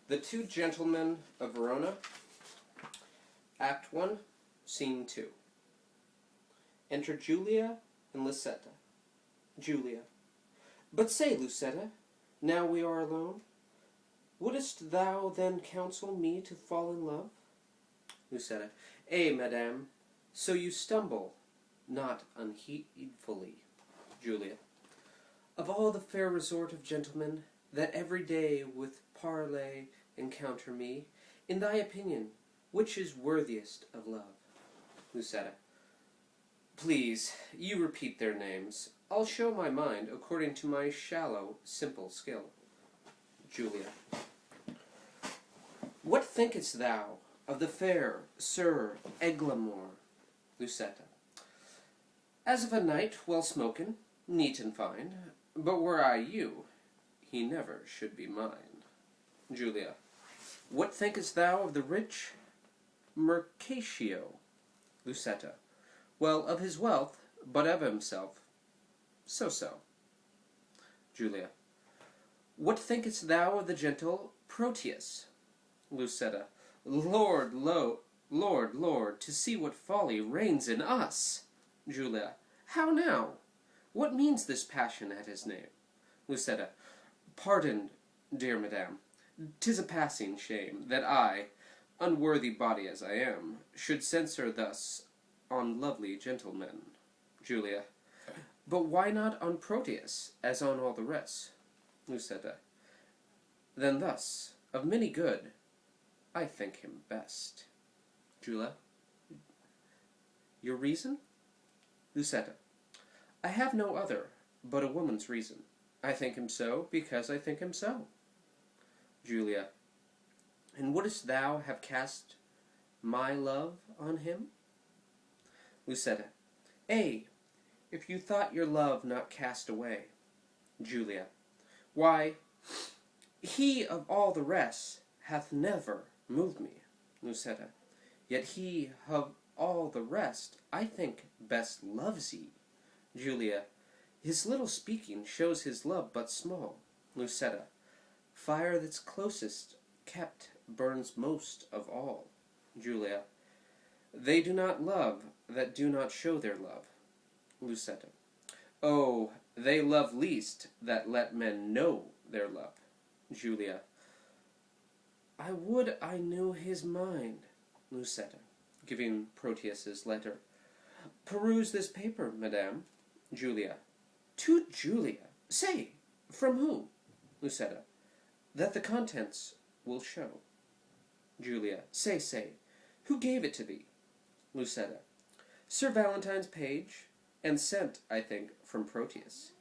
The Two Gentlemen of Verona, Act 1, Scene 2. Enter Julia and Lucetta. Julia. But say, Lucetta, now we are alone, wouldst thou then counsel me to fall in love? Lucetta. Madame, so you stumble, not unheedfully. Julia. Of all the fair resort of gentlemen, that every day with parley encounter me, in thy opinion, which is worthiest of love? Lucetta. Please, you repeat their names. I'll show my mind according to my shallow, simple skill. Julia. What thinkest thou of the fair Sir Eglamour? Lucetta. As of a knight well smoken, neat and fine, but were I you, he never should be mine. Julia. What thinkest thou of the rich Mercatio? Lucetta. Well, of his wealth, but of himself, so-so. Julia. What thinkest thou of the gentle Proteus? Lucetta. Lord, Lord, to see what folly reigns in us! Julia. How now? What means this passion at his name? Lucetta. Pardon, dear madame, 'tis a passing shame, that I, unworthy body as I am, should censure thus on lovely gentlemen. Julia. But why not on Proteus, as on all the rest? Lucetta. Then thus, of many good, I think him best. Julia. Your reason? Lucetta. I have no other, but a woman's reason. I think him so, because I think him so. Julia. And wouldst thou have cast my love on him? Lucetta. If you thought your love not cast away. Julia. Why, he of all the rest hath never moved me. Lucetta. Yet he of all the rest, I think, best loves ye. Julia. His little speaking shows his love but small. Lucetta. Fire that's closest kept burns most of all. Julia. They do not love that do not show their love. Lucetta. Oh, they love least that let men know their love. Julia. I would I knew his mind. Lucetta, giving Proteus's letter. Peruse this paper, madame. Julia. To Julia? Say, from whom? Lucetta. That the contents will show. Julia. Say, who gave it to thee? Lucetta. Sir Valentine's page, and sent, I think, from Proteus.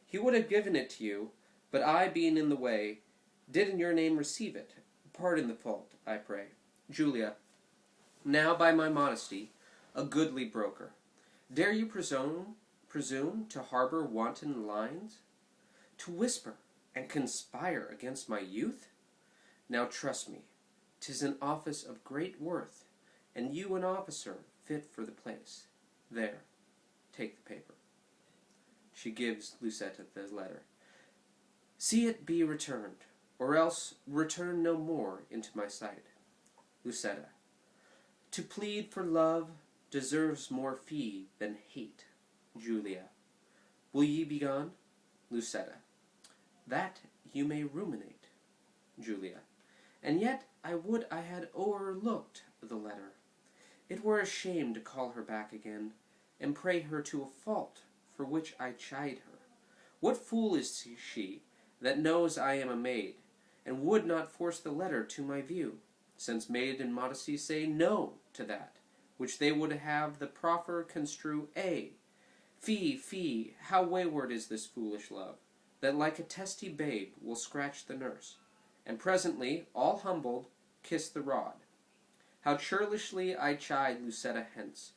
He would have given it to you, but I, being in the way, did in your name receive it. Pardon the fault, I pray. Julia. Now by my modesty, a goodly broker, dare you presume to harbor wanton lines? To whisper and conspire against my youth? Now trust me, 'tis an office of great worth, and you an officer fit for the place. There, take the paper. She gives Lucetta the letter. See it be returned, or else return no more into my sight. Lucetta. To plead for love deserves more fee than hate. Julia. Will ye be gone? Lucetta. That you may ruminate. Julia. And yet I would I had overlooked the letter. It were a shame to call her back again, and pray her to a fault for which I chide her. What fool is she that knows I am a maid, and would not force the letter to my view, since maid and modesty say no to that, which they would have the proffer construe a. Fie, how wayward is this foolish love, that like a testy babe will scratch the nurse, and presently, all humbled, kiss the rod. How churlishly I chide Lucetta hence,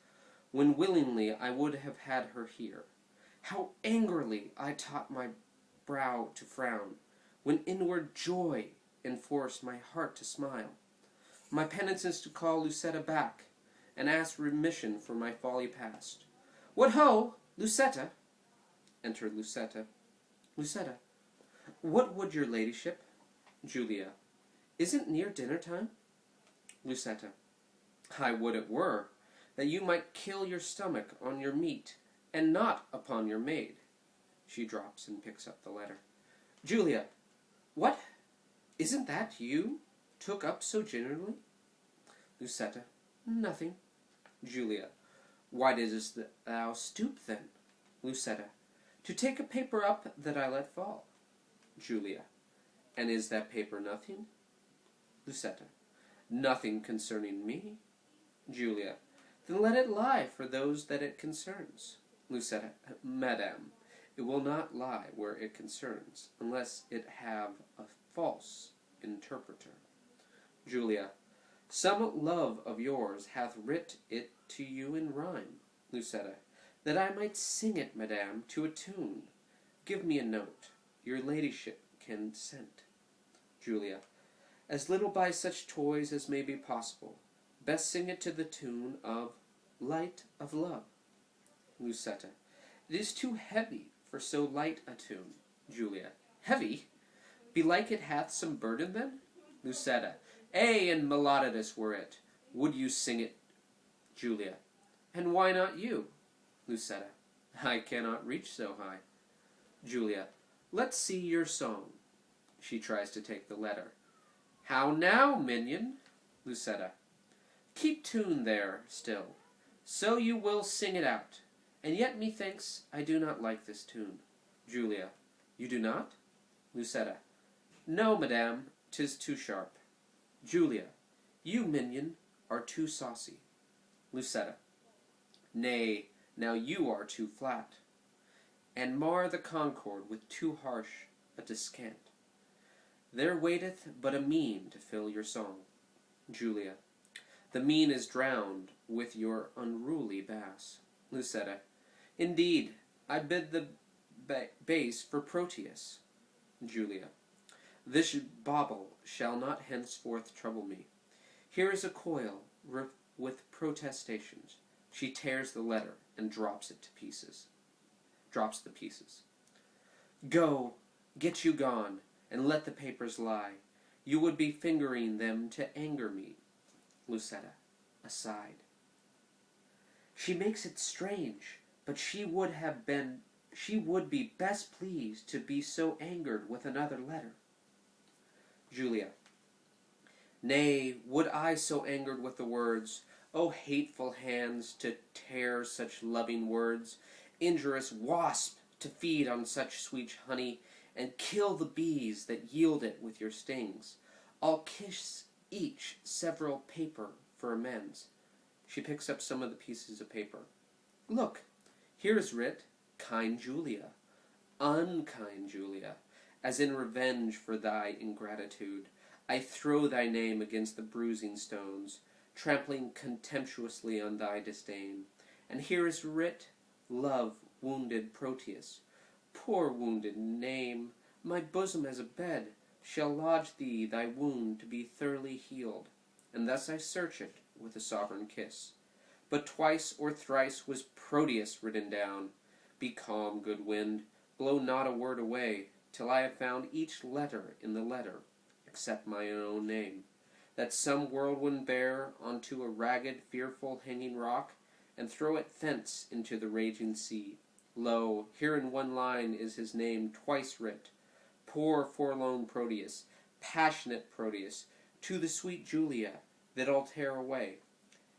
when willingly I would have had her here. How angrily I taught my brow to frown, when inward joy enforced my heart to smile. My penance is to call Lucetta back, and ask remission for my folly past. What ho, Lucetta! Enter Lucetta. Lucetta. What would your ladyship? Julia. Isn't near dinner time? Lucetta. I would it were, that you might kill your stomach on your meat, and not upon your maid. She drops and picks up the letter. Julia. What? Isn't that you took up so gingerly? Lucetta. Nothing. Julia. Why didst thou stoop then? Lucetta. To take a paper up that I let fall. Julia. And is that paper nothing? Lucetta. Nothing concerning me. Julia. Then let it lie for those that it concerns. Lucetta. Madam, it will not lie where it concerns, unless it have a false interpreter. Julia. Some love of yours hath writ it to you in rhyme. Lucetta. That I might sing it, madam, to a tune. Give me a note. Your ladyship can consent. Julia. As little by such toys as may be possible. Best sing it to the tune of Light of Love. Lucetta. It is too heavy for so light a tune. Julia. Heavy? Belike it hath some burden then? Lucetta. Ay, and melodious were it. Would you sing it? Julia. And why not you? Lucetta. I cannot reach so high. Julia. Let's see your song. She tries to take the letter. How now, minion? Lucetta. Keep tune there still. So you will sing it out. And yet methinks I do not like this tune. Julia. You do not? Lucetta. No, madam, 'tis too sharp. Julia. You, minion, are too saucy. Lucetta. Nay, now you are too flat, and mar the concord with too harsh a descant. There waiteth but a mean to fill your song. Julia. The mean is drowned with your unruly bass. Lucetta. Indeed, I bid the bass for Proteus. Julia. This bauble shall not henceforth trouble me. Here is a coil with protestations. She tears the letter and drops it to pieces. Drops the pieces. Go, get you gone, and let the papers lie. You would be fingering them to anger me. Lucetta, aside. She makes it strange, but she would be best pleased to be so angered with another letter. Julia. Nay, would I so angered with the words, O hateful hands to tear such loving words, injurious wasp to feed on such sweet honey, and kill the bees that yield it with your stings. I'll kiss each several paper for amends. She picks up some of the pieces of paper. Look, here is writ, kind Julia, unkind Julia, as in revenge for thy ingratitude, I throw thy name against the bruising stones, trampling contemptuously on thy disdain. And here is writ, love wounded Proteus. Poor wounded name, my bosom as a bed shall lodge thee thy wound to be thoroughly healed. And thus I search it with a sovereign kiss. But twice or thrice was Proteus written down. Be calm, good wind, blow not a word away, till I have found each letter in the letter, except my own name, that some whirlwind bear onto a ragged, fearful, hanging rock, and throw it thence into the raging sea. Lo, here in one line is his name twice writ. Poor forlorn Proteus, passionate Proteus, to the sweet Julia, that I'll tear away.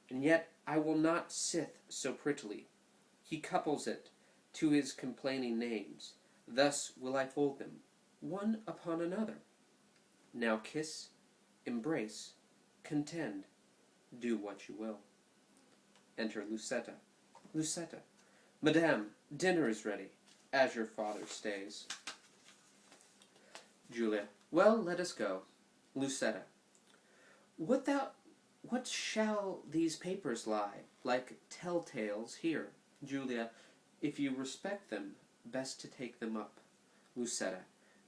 And yet I will not sith so prettily. He couples it to his complaining names. Thus will I fold them, one upon another. Now kiss, embrace, contend, do what you will. Enter Lucetta. Lucetta. Madame, dinner is ready, as your father stays. Julia. Well, let us go. Lucetta. What shall these papers lie, like tell-tales here? Julia. If you respect them, best to take them up. Lucetta.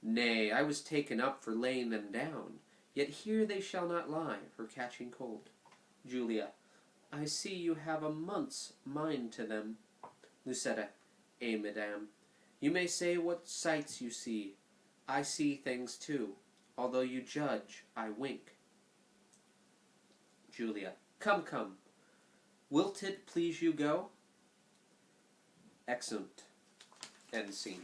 Nay, I was taken up for laying them down, yet here they shall not lie, for catching cold. Julia. I see you have a month's mind to them. Lucetta. Eh, madame, you may say what sights you see. I see things too, although you judge I wink. Julia. Come, come. Will't it please you go? Exeunt. End scene.